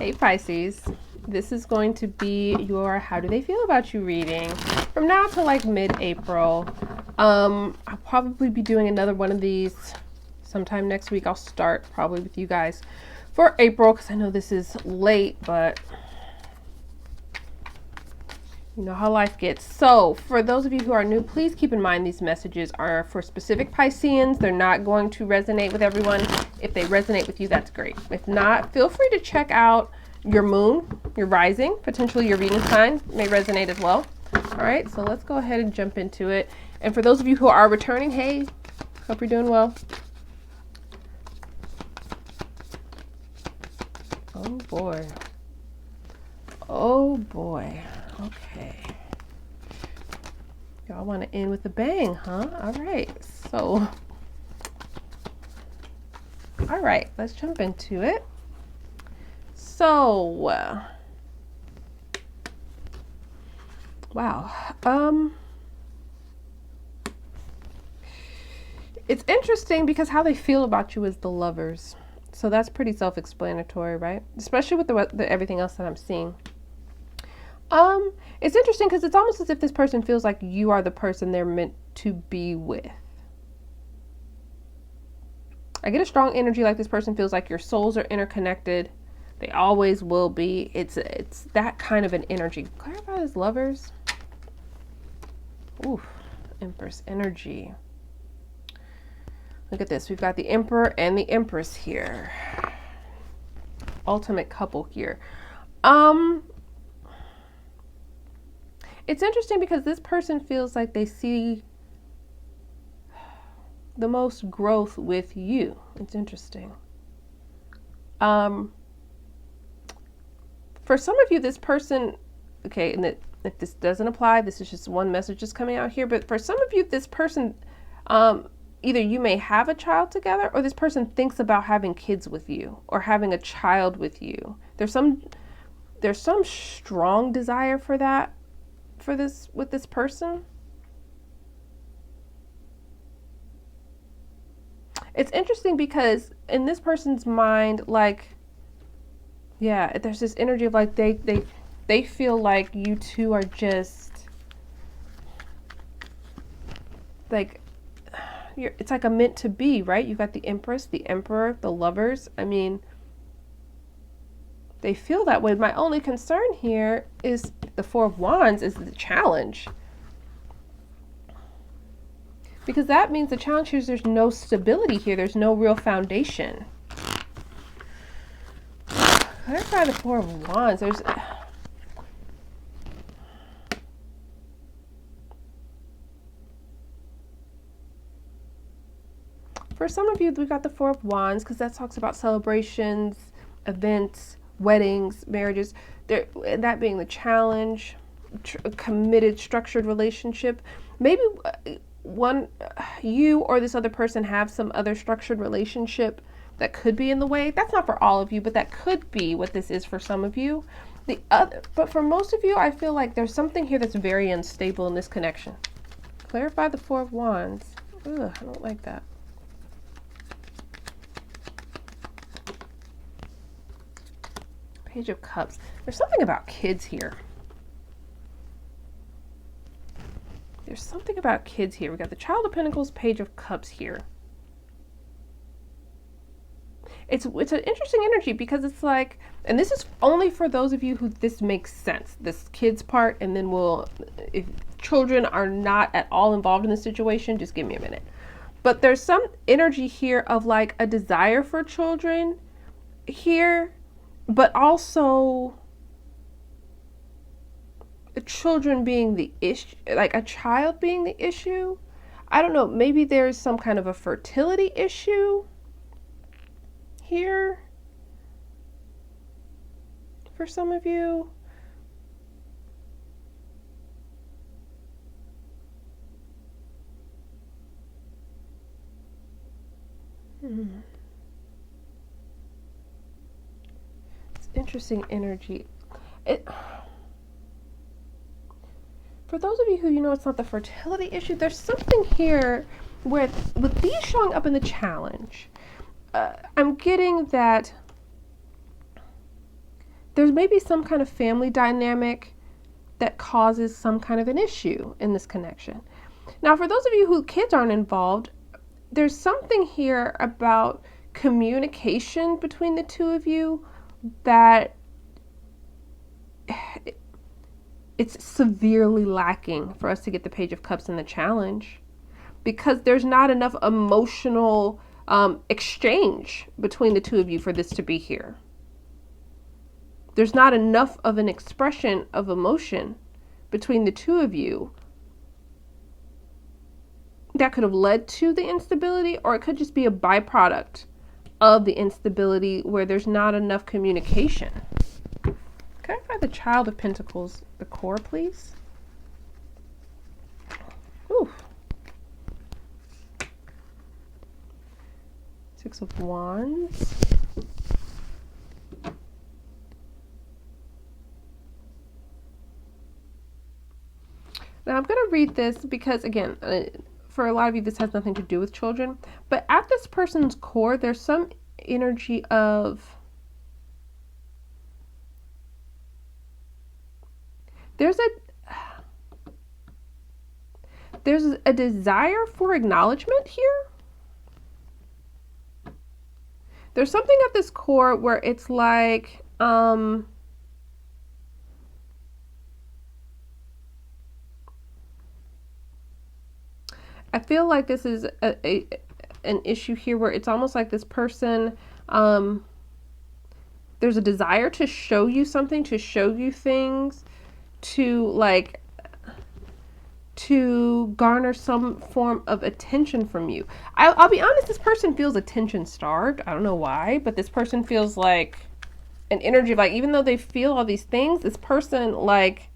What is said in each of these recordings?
Hey Pisces, this is going to be your how do they feel about you reading from now to like mid-April. I'll probably be doing another one of these sometime next week. I'll start probably with you guys for April because I know this is late, but you know how life gets. So for those of you who are new, please keep in mind these messages are for specific Pisceans. They're not going to resonate with everyone. If they resonate with you, that's great. If not, feel free to check out your moon, your rising, potentially your Venus sign may resonate as well. All right, so let's go ahead and jump into it. And for those of you who are returning, hey, hope you're doing well. Oh boy. Oh boy. Okay. Y'all want to end with a bang, huh? All right. So, all right, let's jump into it. So, wow. It's interesting because how they feel about you is the Lovers. So that's pretty self-explanatory, right? Especially with the everything else that I'm seeing. It's interesting because it's almost as if this person feels like you are the person they're meant to be with. I get a strong energy like this person feels like your souls are interconnected. They always will be. It's that kind of an energy. Clarify this, Lovers. Oof, Empress energy. Look at this. We've got the Emperor and the Empress here. Ultimate couple here. It's interesting because this person feels like they see the most growth with you. It's interesting. For some of you, this person, okay, and if this doesn't apply, this is just one message just coming out here, but for some of you, this person, either you may have a child together or this person thinks about having kids with you or having a child with you. There's some strong desire for that. With this person. It's interesting because in this person's mind, like, yeah, there's this energy of like they feel like you two are just like it's like a meant to be, right? You got the Empress, the Emperor, the Lovers. I mean, they feel that way. My only concern here is the Four of Wands is the challenge. Because that means the challenge here is there's no stability here. There's no real foundation. Clarify the Four of Wands. For some of you, we got the Four of Wands because that talks about celebrations, events, weddings, marriages, that being the challenge, committed, structured relationship. Maybe you or this other person have some other structured relationship that could be in the way. That's not for all of you, but that could be what this is for some of you. But for most of you, I feel like there's something here that's very unstable in this connection. Clarify the Four of Wands. Ugh, I don't like that. Page of Cups. There's something about kids here. There's something about kids here. We got the Child of Pentacles, Page of Cups here. It's an interesting energy because it's like, and this is only for those of you who this makes sense, this kids part, and then if children are not at all involved in the situation, just give me a minute. But there's some energy here of like a desire for children here, but also children being the issue, like a child being the issue. I don't know, maybe there's some kind of a fertility issue here for some of you. It's interesting energy. For those of you who it's not the fertility issue, there's something here with these showing up in the challenge. I'm getting that there's maybe some kind of family dynamic that causes some kind of an issue in this connection. Now, for those of you who kids aren't involved, there's something here about communication between the two of you that it's severely lacking for us to get the Page of Cups in the challenge, because there's not enough emotional exchange between the two of you for this to be here. There's not enough of an expression of emotion between the two of you that could have led to the instability, or it could just be a byproduct of the instability where there's not enough communication. Can I find the Child of Pentacles, the core, please? Ooh. Six of Wands. Now I'm going to read this because, again, for a lot of you, this has nothing to do with children. But at this person's core, there's some energy of... There's a desire for acknowledgement here. There's something at this core where it's like, I feel like this is an issue here where it's almost like this person, there's a desire to show you something, to show you things, to garner some form of attention from you. I'll be honest, this person feels attention starved. I don't know why, but this person feels like an energy of, like, even though they feel all these things, this person, like,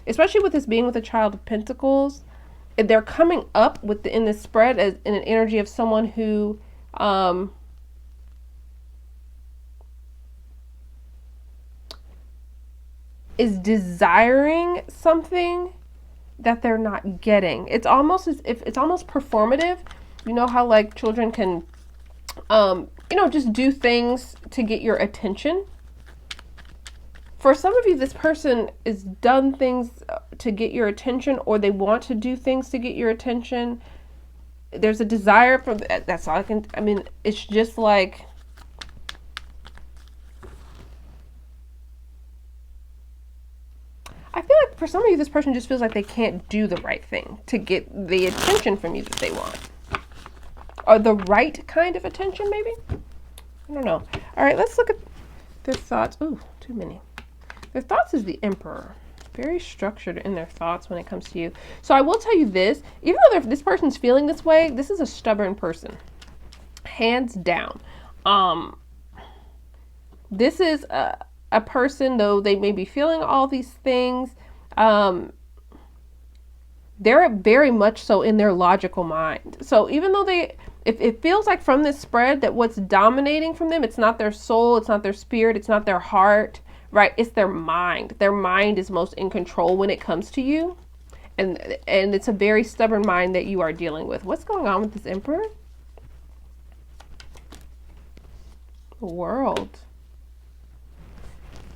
especially with this being with a Child of Pentacles, they're coming up with in this spread as in an energy of someone who is desiring something that they're not getting. It's almost as if it's almost performative. You know how, like, children can just do things to get your attention. For some of you, this person has done things to get your attention, or they want to do things to get your attention. There's a desire for that's all I mean, it's just like, I feel like for some of you, this person just feels like they can't do the right thing to get the attention from you that they want. Or the right kind of attention, maybe? I don't know. All right, let's look at their thoughts. Ooh, too many. Their thoughts is the Emperor. Very structured in their thoughts when it comes to you. So I will tell you this, even though this person's feeling this way, this is a stubborn person. Hands down. This is a person, though they may be feeling all these things, they're very much so in their logical mind. So even though if it feels like from this spread that what's dominating from them, it's not their soul, it's not their spirit, it's not their heart, right? It's their mind. Their mind is most in control when it comes to you. And it's a very stubborn mind that you are dealing with. What's going on with this Emperor? The World.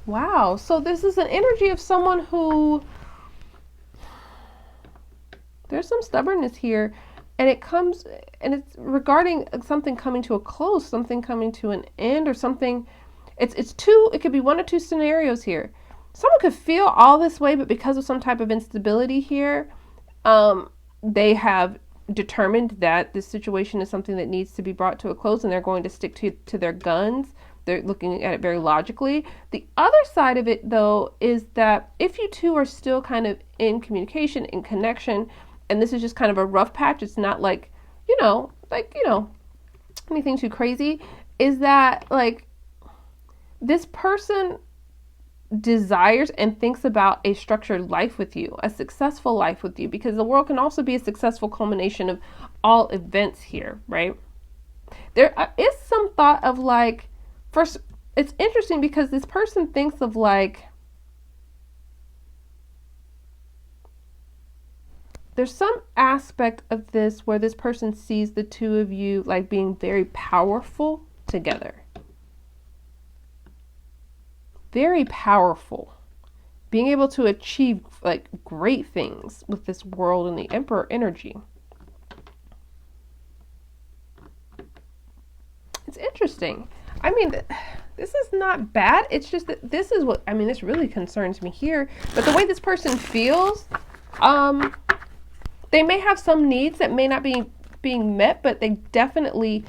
Wow. So this is an energy of someone who, there's some stubbornness here, and it's regarding something coming to a close, something coming to an end, or something. It could be one or two scenarios here. Someone could feel all this way, but because of some type of instability here, they have determined that this situation is something that needs to be brought to a close, and they're going to stick to their guns. They're looking at it very logically. The other side of it, though, is that if you two are still kind of in communication, in connection, and this is just kind of a rough patch, it's not like, anything too crazy, is that, like, this person desires and thinks about a structured life with you, a successful life with you, because the world can also be a successful culmination of all events here, right? There is some thought of, like, first, it's interesting because this person thinks of, like, there's some aspect of this where this person sees the two of you like being very powerful together. very powerful, being able to achieve like great things with this world and the Emperor energy. It's interesting. I mean, this is not bad. It's just that this is what, I mean, this really concerns me here. But the way this person feels, they may have some needs that may not be being met, but they definitely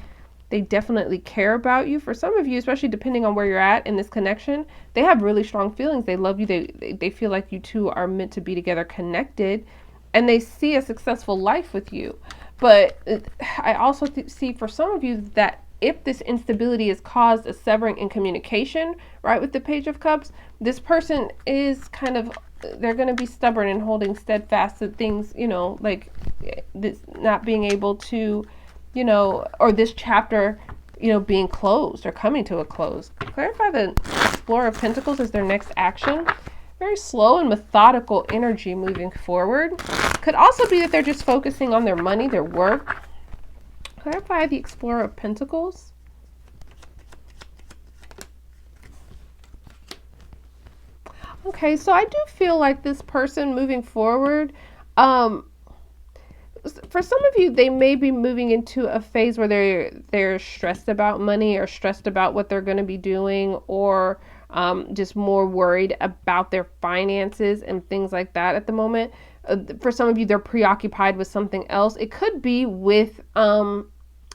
care about you. For some of you, especially depending on where you're at in this connection, they have really strong feelings. They love you. They feel like you two are meant to be together, connected, and they see a successful life with you. But I also see for some of you that if this instability has caused a severing in communication, right, with the Page of Cups, this person is kind of, they're going to be stubborn and holding steadfast to things, you know, like this not being able to, you know, or this chapter, you know, being closed or coming to a close. Clarify the Explorer of Pentacles as their next action. Very slow and methodical energy moving forward. Could also be that they're just focusing on their money, their work. Clarify the Explorer of Pentacles. Okay, so I do feel like this person moving forward, for some of you, they may be moving into a phase where they're stressed about money or stressed about what they're going to be doing, or just more worried about their finances and things like that at the moment. For some of you, they're preoccupied with something else. It could be with, you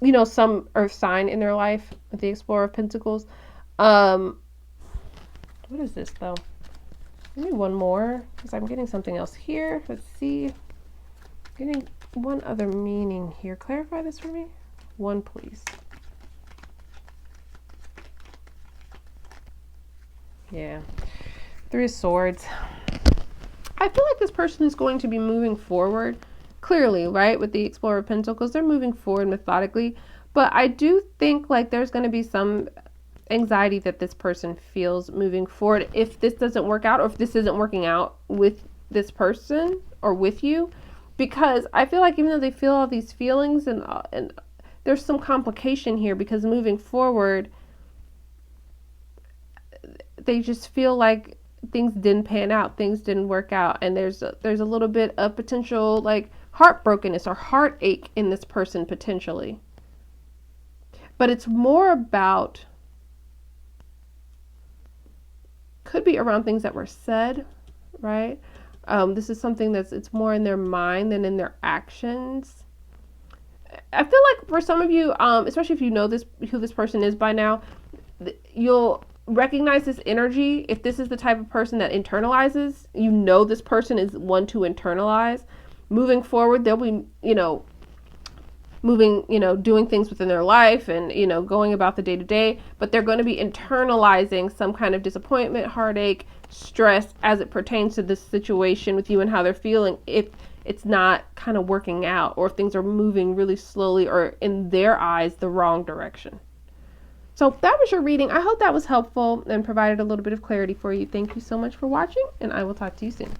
know, some earth sign in their life with the Explorer of Pentacles. What is this though? Maybe one more, because I'm getting something else here. Let's see. Getting one other meaning here. Clarify this for me. One, please. Yeah. Three of Swords. I feel like this person is going to be moving forward, clearly, right? With the Explorer of Pentacles, they're moving forward methodically. But I do think like there's going to be some anxiety that this person feels moving forward if this doesn't work out, or if this isn't working out with this person or with you. Because I feel like even though they feel all these feelings and there's some complication here, because moving forward, they just feel like things didn't pan out, things didn't work out, and there's a little bit of potential like heartbrokenness or heartache in this person potentially. But it's more about, could be around things that were said, right? This is something it's more in their mind than in their actions. I feel like for some of you, especially if you know who this person is by now, you'll recognize this energy. If this is the type of person that internalizes, you know this person is one to internalize. Moving forward, they'll be, you know, moving, you know, doing things within their life and, you know, going about the day to day, but they're going to be internalizing some kind of disappointment, heartache, stress as it pertains to this situation with you and how they're feeling if it's not kind of working out, or if things are moving really slowly or in their eyes the wrong direction. So that was your reading. I hope that was helpful and provided a little bit of clarity for you. Thank you so much for watching, and I will talk to you soon.